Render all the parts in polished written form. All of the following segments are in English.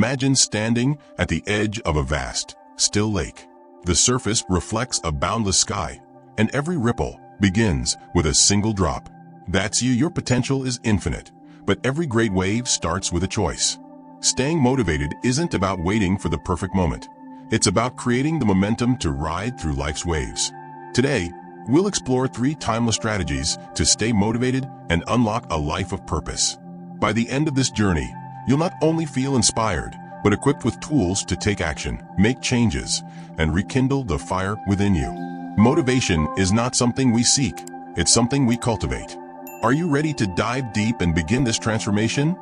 Imagine standing at the edge of a vast, still lake. The surface reflects a boundless sky, and every ripple begins with a single drop. That's you. Your potential is infinite, but every great wave starts with a choice. Staying motivated isn't about waiting for the perfect moment. It's about creating the momentum to ride through life's waves. Today, we'll explore 3 timeless strategies to stay motivated and unlock a life of purpose. By the end of this journey, you'll not only feel inspired, but equipped with tools to take action, make changes, and rekindle the fire within you. Motivation is not something we seek, it's something we cultivate. Are you ready to dive deep and begin this transformation?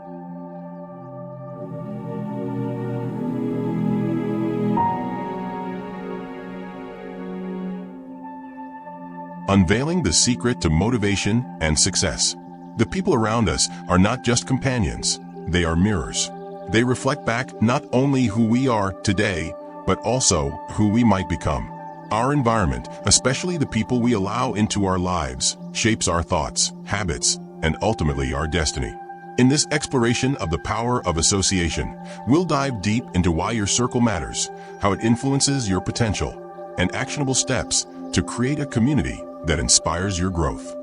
Unveiling the secret to motivation and success. The people around us are not just companions, they are mirrors. They reflect back not only who we are today, but also who we might become. Our environment, especially the people we allow into our lives, shapes our thoughts, habits, and ultimately our destiny. In this exploration of the power of association, we'll dive deep into why your circle matters, how it influences your potential, and actionable steps to create a community that inspires your growth.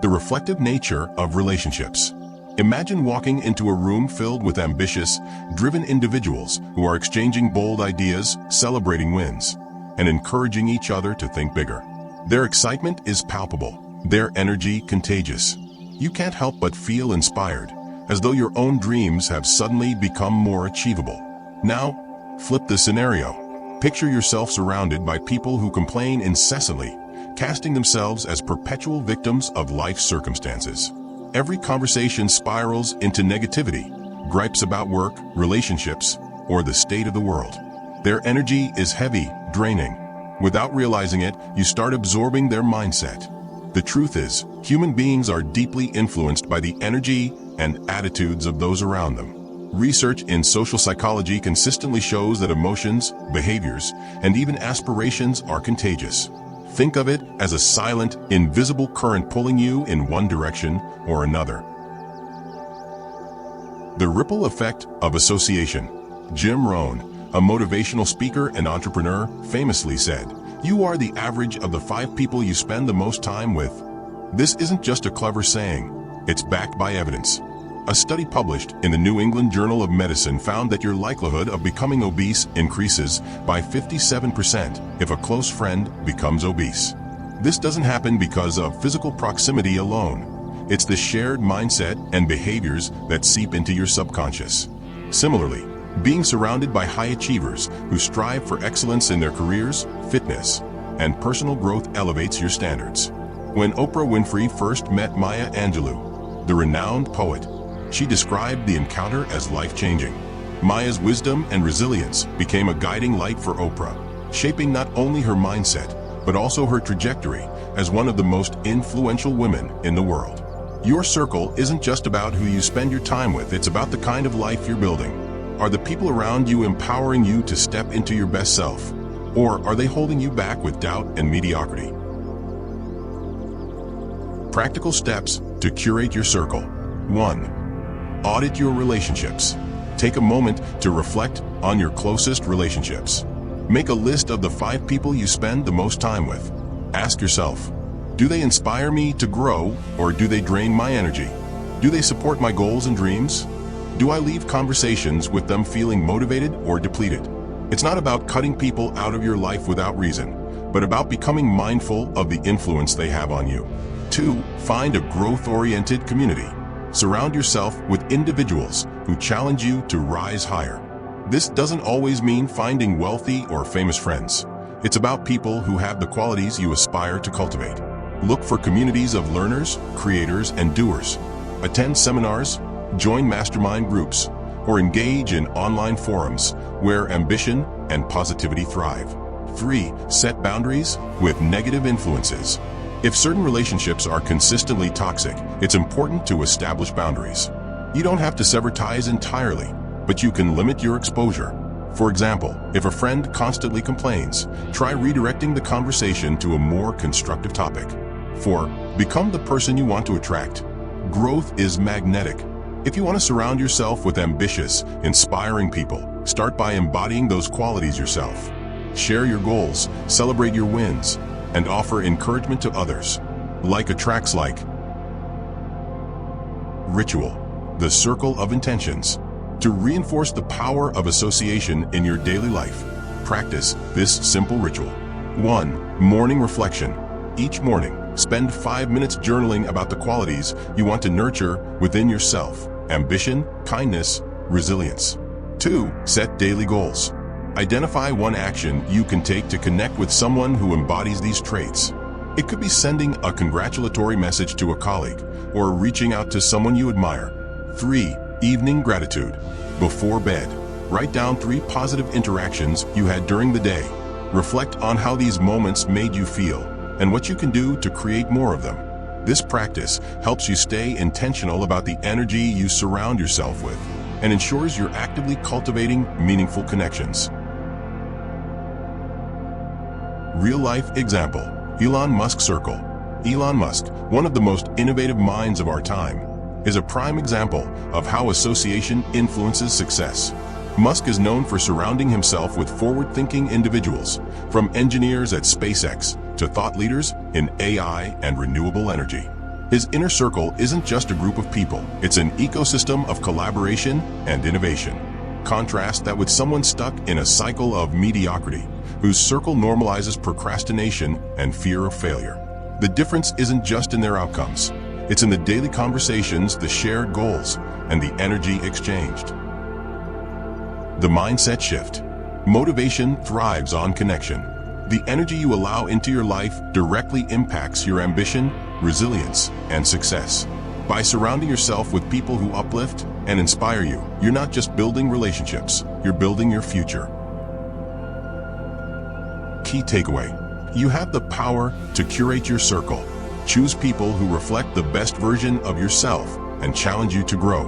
The reflective nature of relationships. Imagine walking into a room filled with ambitious, driven individuals who are exchanging bold ideas, celebrating wins, and encouraging each other to think bigger. Their excitement is palpable, their energy contagious. You can't help but feel inspired, as though your own dreams have suddenly become more achievable. Now, flip the scenario. Picture yourself surrounded by people who complain incessantly, casting themselves as perpetual victims of life's circumstances. Every conversation spirals into negativity, gripes about work, relationships, or the state of the world. Their energy is heavy, draining. Without realizing it, you start absorbing their mindset. The truth is, human beings are deeply influenced by the energy and attitudes of those around them. Research in social psychology consistently shows that emotions, behaviors, and even aspirations are contagious. Think of it as a silent, invisible current pulling you in one direction or another. The ripple effect of association. Jim Rohn, a motivational speaker and entrepreneur, famously said, "You are the average of the 5 people you spend the most time with." This isn't just a clever saying, it's backed by evidence. A study published in the New England Journal of Medicine found that your likelihood of becoming obese increases by 57% if a close friend becomes obese. This doesn't happen because of physical proximity alone. It's the shared mindset and behaviors that seep into your subconscious. Similarly, being surrounded by high achievers who strive for excellence in their careers, fitness, and personal growth elevates your standards. When Oprah Winfrey first met Maya Angelou, the renowned poet, she described the encounter as life-changing. Maya's wisdom and resilience became a guiding light for Oprah, shaping not only her mindset, but also her trajectory as one of the most influential women in the world. Your circle isn't just about who you spend your time with, it's about the kind of life you're building. Are the people around you empowering you to step into your best self? Or are they holding you back with doubt and mediocrity? Practical steps to curate your circle. 1. Audit your relationships. Take a moment to reflect on your closest relationships. Make a list of the 5 people you spend the most time with. Ask yourself, do they inspire me to grow or do they drain my energy? Do they support my goals and dreams? Do I leave conversations with them feeling motivated or depleted? It's not about cutting people out of your life without reason, but about becoming mindful of the influence they have on you. 2. Find a growth-oriented community. Surround yourself with individuals who challenge you to rise higher. This doesn't always mean finding wealthy or famous friends. It's about people who have the qualities you aspire to cultivate. Look for communities of learners, creators, and doers. Attend seminars, join mastermind groups, or engage in online forums where ambition and positivity thrive. 3. Set boundaries with negative influences. If certain relationships are consistently toxic, it's important to establish boundaries. You don't have to sever ties entirely, but you can limit your exposure. For example, if a friend constantly complains, try redirecting the conversation to a more constructive topic. 4. Become the person you want to attract. Growth is magnetic. If you want to surround yourself with ambitious, inspiring people, start by embodying those qualities yourself. Share your goals, celebrate your wins, and offer encouragement to others. Like attracts like. Ritual, the circle of intentions. To reinforce the power of association in your daily life, practice this simple ritual. 1. Morning reflection. Each morning, spend 5 minutes journaling about the qualities you want to nurture within yourself: ambition, kindness, resilience. 2. Set daily goals. Identify one action you can take to connect with someone who embodies these traits. It could be sending a congratulatory message to a colleague or reaching out to someone you admire. 3. Evening gratitude. Before bed, write down 3 positive interactions you had during the day. Reflect on how these moments made you feel and what you can do to create more of them. This practice helps you stay intentional about the energy you surround yourself with and ensures you're actively cultivating meaningful connections. Real-life example: Elon Musk Circle. Elon Musk, one of the most innovative minds of our time, is a prime example of how association influences success. Musk is known for surrounding himself with forward-thinking individuals, from engineers at SpaceX to thought leaders in AI and renewable energy. His inner circle isn't just a group of people, it's an ecosystem of collaboration and innovation. Contrast that with someone stuck in a cycle of mediocrity, whose circle normalizes procrastination and fear of failure. The difference isn't just in their outcomes, it's in the daily conversations, the shared goals, and the energy exchanged. The mindset shift. Motivation thrives on connection. The energy you allow into your life directly impacts your ambition, resilience, and success. By surrounding yourself with people who uplift and inspire you, you're not just building relationships, you're building your future. Key takeaway: you have the power to curate your circle. Choose people who reflect the best version of yourself and challenge you to grow.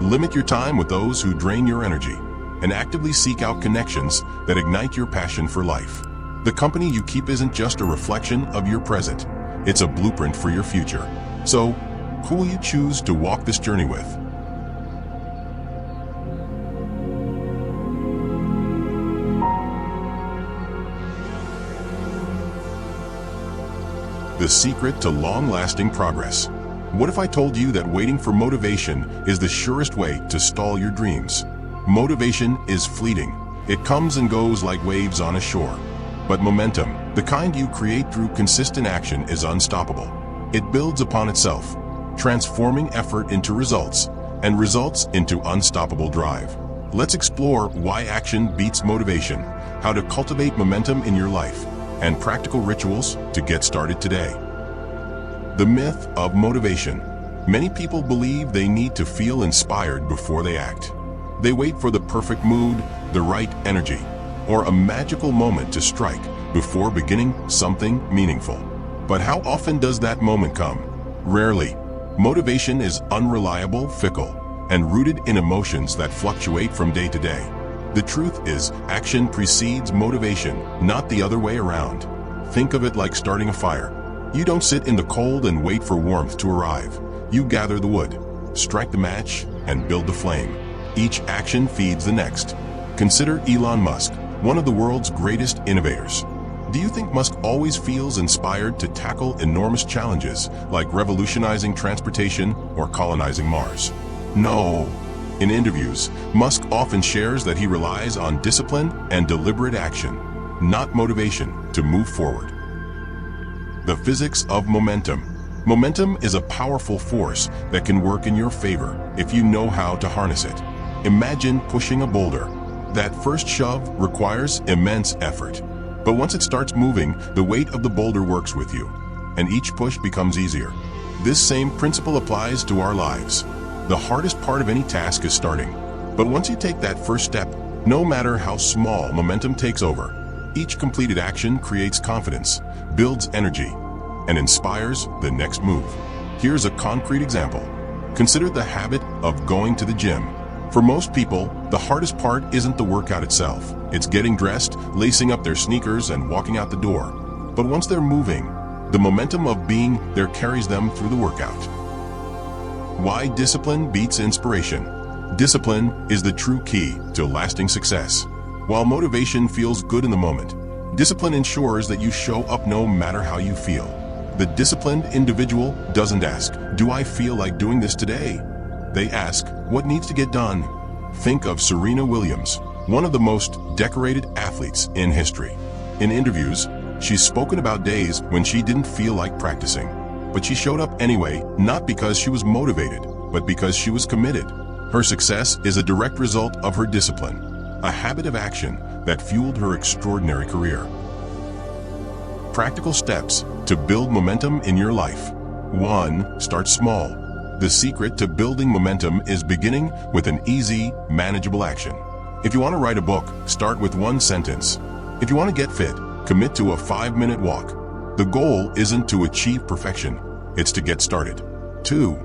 Limit your time with those who drain your energy, and actively seek out connections that ignite your passion for life. The company you keep isn't just a reflection of your present, it's a blueprint for your future. So, who will you choose to walk this journey with? The secret to long-lasting progress. What if I told you that waiting for motivation is the surest way to stall your dreams? Motivation is fleeting. It comes and goes like waves on a shore. But momentum, the kind you create through consistent action, is unstoppable. It builds upon itself, transforming effort into results and results into unstoppable drive. Let's explore why action beats motivation, how to cultivate momentum in your life, and practical rituals to get started today. The myth of motivation. Many people believe they need to feel inspired before they act. They wait for the perfect mood, the right energy, or a magical moment to strike before beginning something meaningful. But how often does that moment come? Rarely. Motivation is unreliable, fickle, and rooted in emotions that fluctuate from day to day. The truth is, action precedes motivation, not the other way around. Think of it like starting a fire. You don't sit in the cold and wait for warmth to arrive. You gather the wood, strike the match, and build the flame. Each action feeds the next. Consider Elon Musk, one of the world's greatest innovators. Do you think Musk always feels inspired to tackle enormous challenges like revolutionizing transportation or colonizing Mars? No. In interviews, Musk often shares that he relies on discipline and deliberate action, not motivation, to move forward. The physics of momentum. Momentum is a powerful force that can work in your favor if you know how to harness it. Imagine pushing a boulder. That first shove requires immense effort. But once it starts moving, the weight of the boulder works with you, and each push becomes easier. This same principle applies to our lives. The hardest part of any task is starting. But once you take that first step, no matter how small, momentum takes over. Each completed action creates confidence, builds energy, and inspires the next move. Here's a concrete example. Consider the habit of going to the gym. For most people, the hardest part isn't the workout itself. It's getting dressed, lacing up their sneakers, and walking out the door. But once they're moving, the momentum of being there carries them through the workout. Why discipline beats inspiration. Discipline is the true key to lasting success. While motivation feels good in the moment, discipline ensures that you show up no matter how you feel. The disciplined individual doesn't ask, "Do I feel like doing this today?" They ask, "What needs to get done?" Think of Serena Williams, one of the most decorated athletes in history. In interviews, she's spoken about days when she didn't feel like practicing. But she showed up anyway, not because she was motivated, but because she was committed. Her success is a direct result of her discipline, a habit of action that fueled her extraordinary career. Practical steps to build momentum in your life. 1. Start small. The secret to building momentum is beginning with an easy, manageable action. If you want to write a book, start with one sentence. If you want to get fit, commit to a 5-minute walk. The goal isn't to achieve perfection, it's to get started. 2.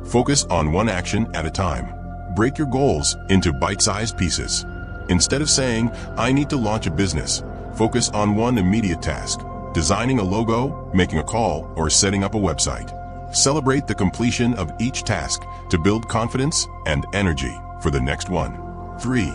Focus on one action at a time. Break your goals into bite-sized pieces. Instead of saying, "I need to launch a business," focus on one immediate task: designing a logo, making a call, or setting up a website. Celebrate the completion of each task to build confidence and energy for the next one. 3.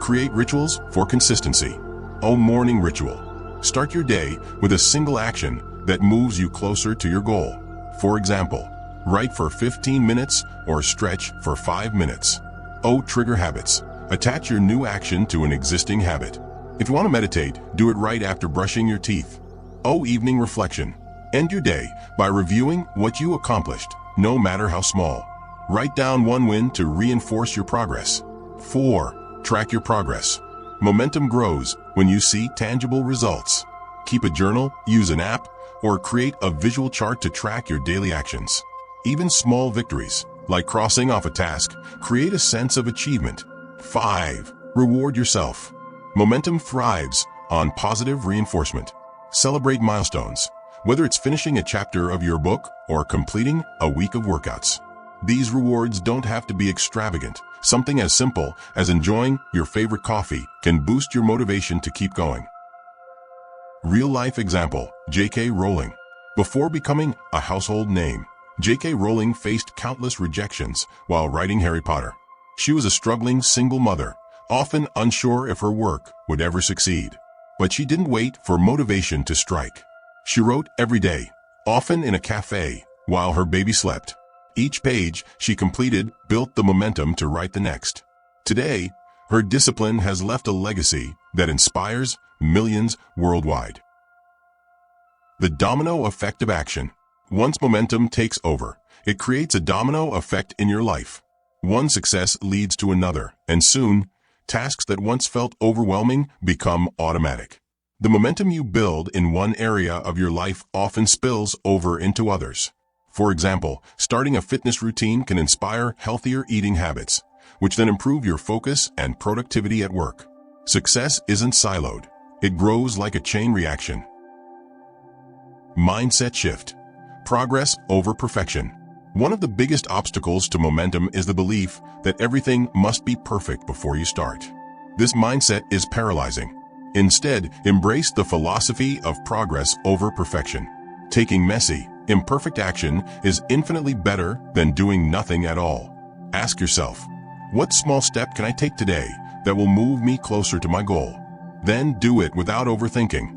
Create rituals for consistency. A morning ritual. Start your day with a single action that moves you closer to your goal. For example, write for 15 minutes or stretch for 5 minutes. O trigger habits. Attach your new action to an existing habit. If you want to meditate, do it right after brushing your teeth. O evening reflection. End your day by reviewing what you accomplished, no matter how small. Write down one win to reinforce your progress. 4. Track your progress. Momentum grows when you see tangible results. Keep a journal, use an app, or create a visual chart to track your daily actions. Even small victories, like crossing off a task, create a sense of achievement. 5. Reward yourself. Momentum thrives on positive reinforcement. Celebrate milestones, whether it's finishing a chapter of your book or completing a week of workouts. These rewards don't have to be extravagant. Something as simple as enjoying your favorite coffee can boost your motivation to keep going. Real-life example, J.K. Rowling. Before becoming a household name, J.K. Rowling faced countless rejections while writing Harry Potter. She was a struggling single mother, often unsure if her work would ever succeed. But she didn't wait for motivation to strike. She wrote every day, often in a cafe, while her baby slept. Each page she completed built the momentum to write the next. Today, her discipline has left a legacy that inspires millions worldwide. The domino effect of action. Once momentum takes over, it creates a domino effect in your life. One success leads to another, and soon, tasks that once felt overwhelming become automatic. The momentum you build in one area of your life often spills over into others. For example, starting a fitness routine can inspire healthier eating habits, which then improve your focus and productivity at work. Success isn't siloed. It grows like a chain reaction. Mindset shift. Progress over perfection. One of the biggest obstacles to momentum is the belief that everything must be perfect before you start. This mindset is paralyzing. Instead, embrace the philosophy of progress over perfection. Taking messy, imperfect action is infinitely better than doing nothing at all. Ask yourself, what small step can I take today that will move me closer to my goal? Then do it without overthinking.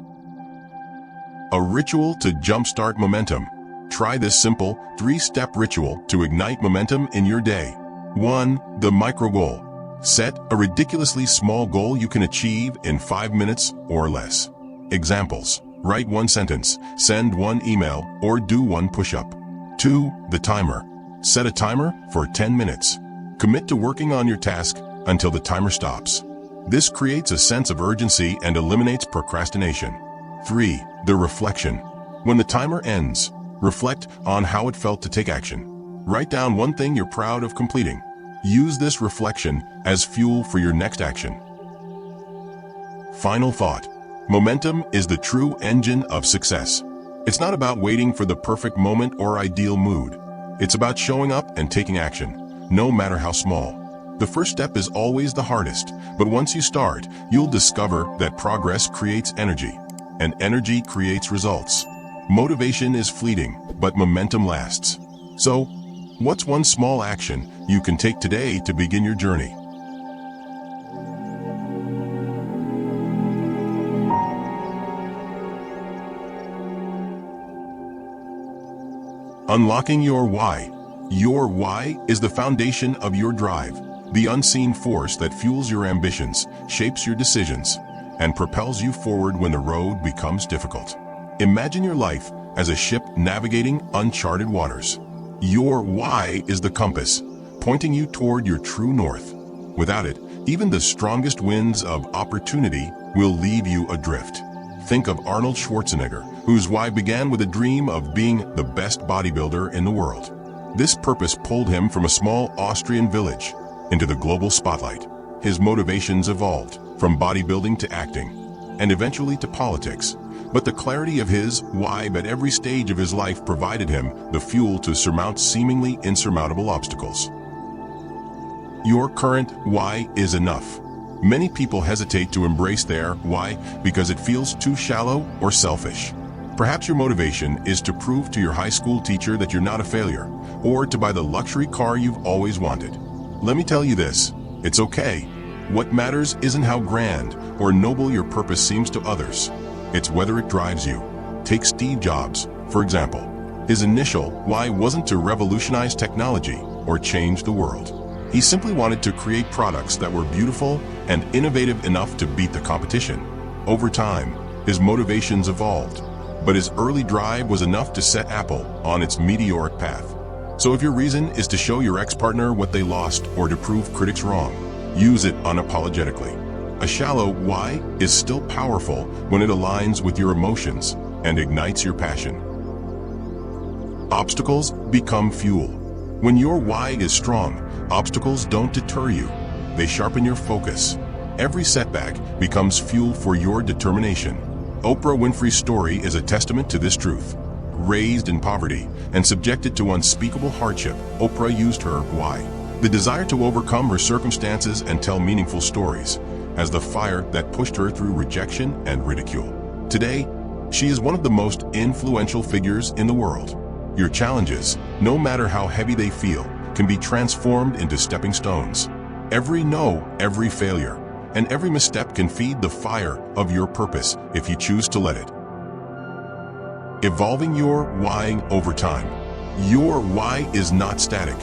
A ritual to jumpstart momentum. Try this simple 3-step ritual to ignite momentum in your day. 1. The micro goal. Set a ridiculously small goal you can achieve in 5 minutes or less. Examples. Write one sentence, send one email, or do one push-up. 2. The timer. Set a timer for 10 minutes. Commit to working on your task until the timer stops. This creates a sense of urgency and eliminates procrastination. 3. The reflection. When the timer ends, reflect on how it felt to take action. Write down one thing you're proud of completing. Use this reflection as fuel for your next action. Final thought. Momentum is the true engine of success. It's not about waiting for the perfect moment or ideal mood. It's about showing up and taking action, no matter how small. The first step is always the hardest, but once you start, you'll discover that progress creates energy, and energy creates results. Motivation is fleeting, but momentum lasts. So, What's one small action you can take today to begin your journey? Unlocking your why. Your why is the foundation of your drive, the unseen force that fuels your ambitions, shapes your decisions, and propels you forward when the road becomes difficult. Imagine your life as a ship navigating uncharted waters. Your why is the compass, pointing you toward your true north. Without it, even the strongest winds of opportunity will leave you adrift. Think of Arnold Schwarzenegger, whose why began with a dream of being the best bodybuilder in the world. This purpose pulled him from a small Austrian village into the global spotlight. His motivations evolved from bodybuilding to acting, and eventually to politics. But the clarity of his why at every stage of his life provided him the fuel to surmount seemingly insurmountable obstacles. Your current why is enough. Many people hesitate to embrace their why because it feels too shallow or selfish. Perhaps your motivation is to prove to your high school teacher that you're not a failure, or to buy the luxury car you've always wanted. Let me tell you this, it's okay. What matters isn't how grand or noble your purpose seems to others. It's whether it drives you. Take Steve Jobs, for example. His initial why wasn't to revolutionize technology or change the world. He simply wanted to create products that were beautiful and innovative enough to beat the competition. Over time, his motivations evolved, but his early drive was enough to set Apple on its meteoric path. So if your reason is to show your ex-partner what they lost or to prove critics wrong, use it unapologetically. A shallow why is still powerful when it aligns with your emotions and ignites your passion. Obstacles become fuel. When your why is strong, obstacles don't deter you. They sharpen your focus. Every setback becomes fuel for your determination. Oprah Winfrey's story is a testament to this truth. Raised in poverty and subjected to unspeakable hardship, Oprah used her why, the desire to overcome her circumstances and tell meaningful stories, as the fire that pushed her through rejection and ridicule. Today, she is one of the most influential figures in the world. Your challenges, no matter how heavy they feel, can be transformed into stepping stones. Every no, every failure, and every misstep can feed the fire of your purpose if you choose to let it. Evolving your whying over time. Your why is not static.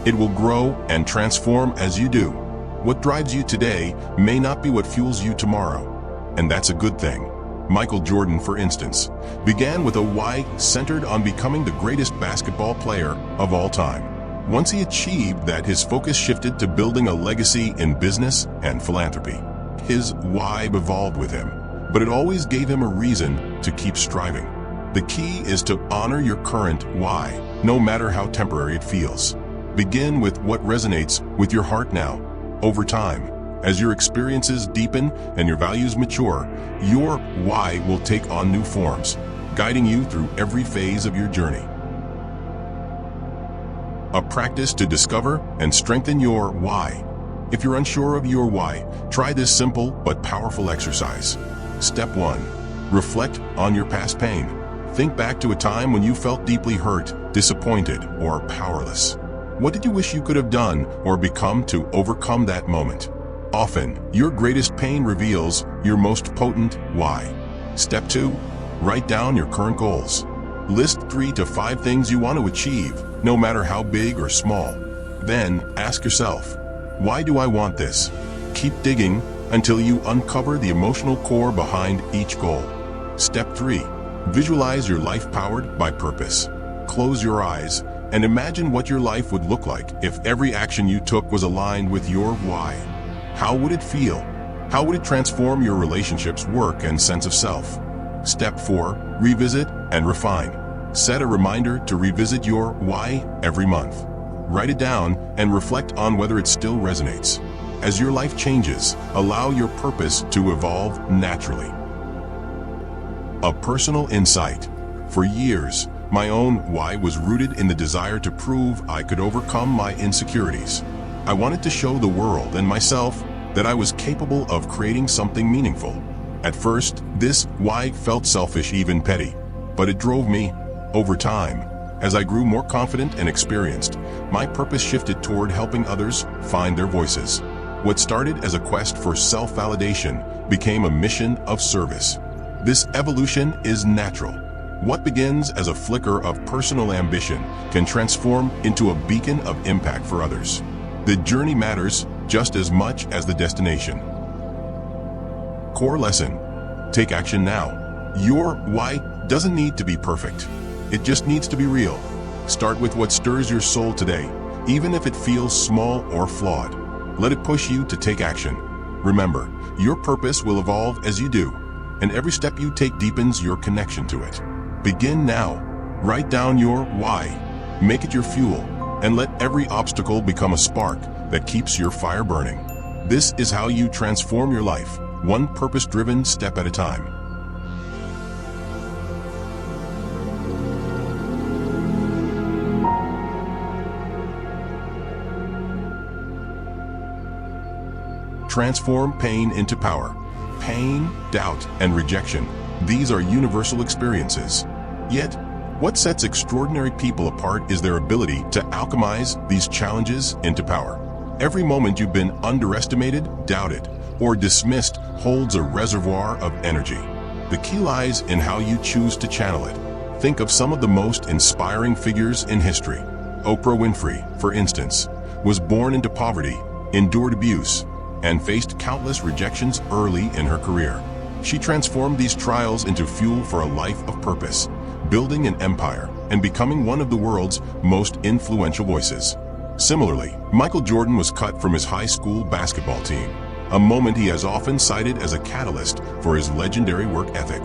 It will grow and transform as you do. What drives you today may not be what fuels you tomorrow, and that's a good thing. Michael Jordan, for instance, began with a why centered on becoming the greatest basketball player of all time. Once he achieved that, his focus shifted to building a legacy in business and philanthropy. His why evolved with him, but it always gave him a reason to keep striving. The key is to honor your current why, no matter how temporary it feels. Begin with what resonates with your heart now. Over time, as your experiences deepen and your values mature, your why will take on new forms, guiding you through every phase of your journey. A practice to discover and strengthen your why. If you're unsure of your why, try this simple but powerful exercise. Step 1. Reflect on your past pain. Think back to a time when you felt deeply hurt, disappointed, or powerless. What did you wish you could have done or become to overcome that moment? Often, your greatest pain reveals your most potent why. Step 2. Write down your current goals. List 3 to 5 things you want to achieve, no matter how big or small. Then, ask yourself, why do I want this? Keep digging until you uncover the emotional core behind each goal. Step 3. Visualize your life powered by purpose. Close your eyes and imagine what your life would look like if every action you took was aligned with your why. How would it feel? How would it transform your relationships, work, and sense of self? Step 4. Revisit and refine. Set a reminder to revisit your why every month. Write it down and reflect on whether it still resonates. As your life changes, allow your purpose to evolve naturally. A personal insight. For years, my own why was rooted in the desire to prove I could overcome my insecurities. I wanted to show the world and myself that I was capable of creating something meaningful. At first, this why felt selfish, even petty, but it drove me. Over time, as I grew more confident and experienced, my purpose shifted toward helping others find their voices. What started as a quest for self-validation became a mission of service. This evolution is natural. What begins as a flicker of personal ambition can transform into a beacon of impact for others. The journey matters just as much as the destination. Core lesson: take action now. Your why doesn't need to be perfect. It just needs to be real. Start with what stirs your soul today, even if it feels small or flawed. Let it push you to take action. Remember, your purpose will evolve as you do, and every step you take deepens your connection to it. Begin now. Write down your why, make it your fuel, and let every obstacle become a spark that keeps your fire burning. This is how you transform your life, one purpose-driven step at a time. Transform pain into power. Pain, doubt, and rejection, these are universal experiences. Yet, what sets extraordinary people apart is their ability to alchemize these challenges into power. Every moment you've been underestimated, doubted, or dismissed holds a reservoir of energy. The key lies in how you choose to channel it. Think of some of the most inspiring figures in history. Oprah Winfrey, for instance, was born into poverty, endured abuse, and faced countless rejections early in her career. She transformed these trials into fuel for a life of purpose, building an empire and becoming one of the world's most influential voices. Similarly, Michael Jordan was cut from his high school basketball team, a moment he has often cited as a catalyst for his legendary work ethic.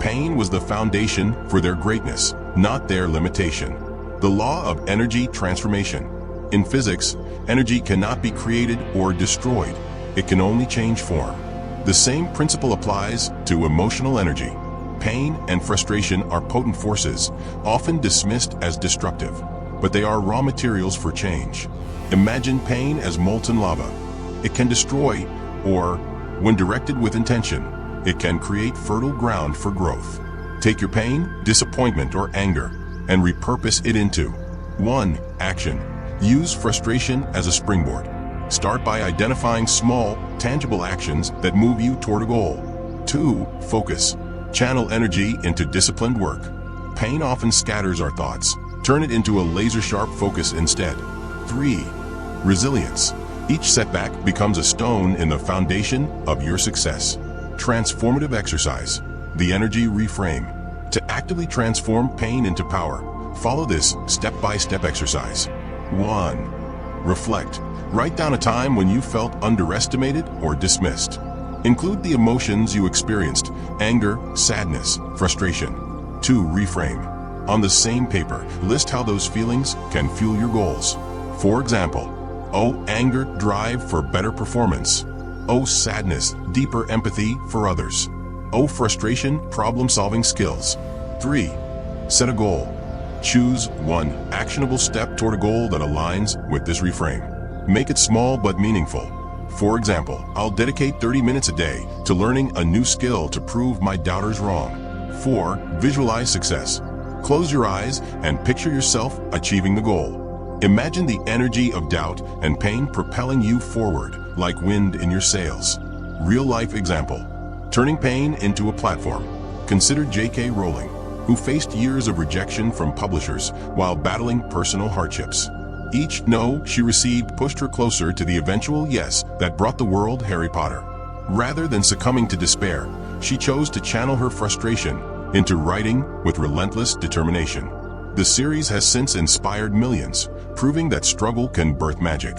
Pain was the foundation for their greatness, not their limitation. The law of energy transformation. In physics, energy cannot be created or destroyed. It can only change form. The same principle applies to emotional energy. Pain and frustration are potent forces, often dismissed as destructive, but they are raw materials for change. Imagine pain as molten lava. It can destroy, or, when directed with intention, it can create fertile ground for growth. Take your pain, disappointment, or anger, and repurpose it into 1. Action. Use frustration as a springboard. Start by identifying small, tangible actions that move you toward a goal. 2. Focus. Channel energy into disciplined work. Pain often scatters our thoughts. Turn it into a laser-sharp focus instead. 3. Resilience. Each setback becomes a stone in the foundation of your success. Transformative exercise. The energy reframe. To actively transform pain into power, follow this step-by-step exercise. 1. Reflect. Write down a time when you felt underestimated or dismissed. Include the emotions you experienced: anger, sadness, frustration. 2. Reframe. On the same paper, list how those feelings can fuel your goals. For example, O. Anger, drive for better performance. O. Sadness, deeper empathy for others. O. Frustration, problem-solving skills. 3. Set a goal. Choose one actionable step toward a goal that aligns with this reframe. Make it small but meaningful. For example, I'll dedicate 30 minutes a day to learning a new skill to prove my doubters wrong. 4. Visualize success. Close your eyes and picture yourself achieving the goal. Imagine the energy of doubt and pain propelling you forward like wind in your sails. Real-life example. Turning pain into a platform. Consider J.K. Rowling, who faced years of rejection from publishers while battling personal hardships. Each no she received pushed her closer to the eventual yes that brought the world Harry Potter. Rather than succumbing to despair, she chose to channel her frustration into writing with relentless determination. The series has since inspired millions, proving that struggle can birth magic.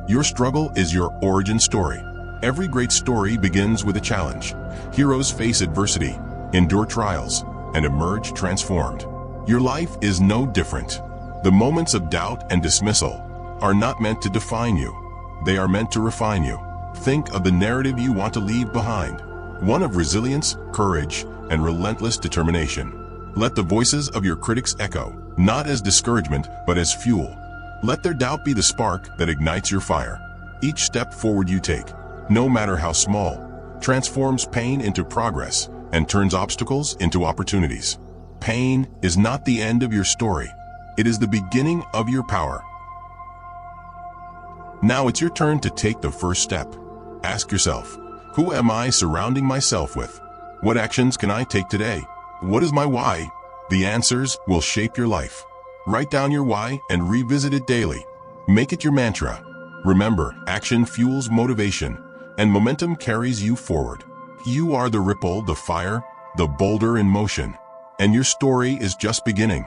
Your struggle is your origin story. Every great story begins with a challenge. Heroes face adversity, endure trials, and emerge transformed. Your life is no different. The moments of doubt and dismissal are not meant to define you. They are meant to refine you. Think of the narrative you want to leave behind, one of resilience, courage, and relentless determination. Let the voices of your critics echo, not as discouragement, but as fuel. Let their doubt be the spark that ignites your fire. Each step forward you take, no matter how small, transforms pain into progress and turns obstacles into opportunities. Pain is not the end of your story. It is the beginning of your power. Now it's your turn to take the first step. Ask yourself, who am I surrounding myself with? What actions can I take today? What is my why? The answers will shape your life. Write down your why and revisit it daily. Make it your mantra. Remember, action fuels motivation, and momentum carries you forward. You are the ripple, the fire, the boulder in motion, and your story is just beginning.